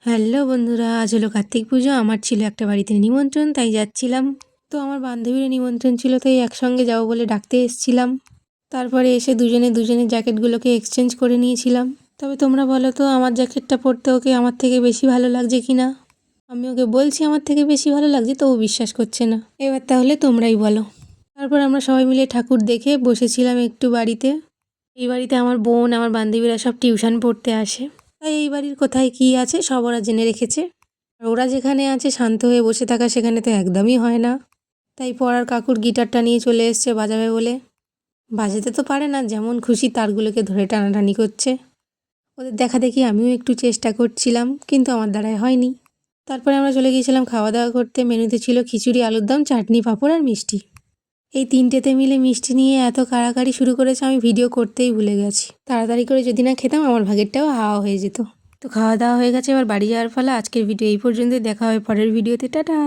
Hello বন্ধুরা, আজ হলো কার্তিক পুজো। আমার ছিল একটা বাড়িতে নিমন্ত্রণ, তাই যাচ্ছিলাম। তো আমার বান্ধবীরও নিমন্ত্রণ ছিল, তাই একসঙ্গে যাবো বলে ডাকতে এসেছিলাম। তারপরে এসে দুজনে দুজনের জ্যাকেটগুলোকে এক্সচেঞ্জ করে নিয়েছিলাম। তবে তোমরা বলো তো, আমার জ্যাকেটটা পরতে ওকে আমার থেকে বেশি ভালো লাগছে কি না? আমি ওকে বলছি আমার থেকে বেশি ভালো লাগছে, তবু বিশ্বাস করছে না। এবার তাহলে তোমরাই বলো। তারপর আমরা সবাই মিলে ঠাকুর দেখে বসেছিলাম একটু বাড়িতে। এই বাড়িতে আমার বোন, আমার বান্ধবীরা সব টিউশন পড়তে আসে। তাই এই বাড়ির কোথায় কী আছে সব ওরা জেনে রেখেছে। আর ওরা যেখানে আছে শান্ত হয়ে বসে থাকা সেখানে তো একদমই হয় না। তাই পড়ার কাকুর গিটারটা নিয়ে চলে এসছে বাজাবে বলে। বাজাতে তো পারে না, যেমন খুশি তারগুলোকে ধরে টানাটানি করছে। ওদের দেখা দেখি আমিও একটু চেষ্টা করছিলাম, কিন্তু আমার দ্বারাই হয়নি। তারপরে আমরা চলে গিয়েছিলাম খাওয়া দাওয়া করতে। মেনুতে ছিল খিচুড়ি, আলুর দম, চাটনি, পাঁপড় আর মিষ্টি। এই তিনটেতে মিলে মিষ্টি নিয়ে এত কাড়াকাড়ি শুরু করেছে, আমি ভিডিও করতেই ভুলে গেছি। তাড়াতাড়ি করে যদি না খেতাম আমার ভাগেরটাও হাওয়া হয়ে যেত। তো খাওয়া দাওয়া হয়ে গেছে, এবার বাড়ি যাওয়ার পালা। আজকের ভিডিও এই পর্যন্তই, দেখা হবে পরের ভিডিওতে। টাটা।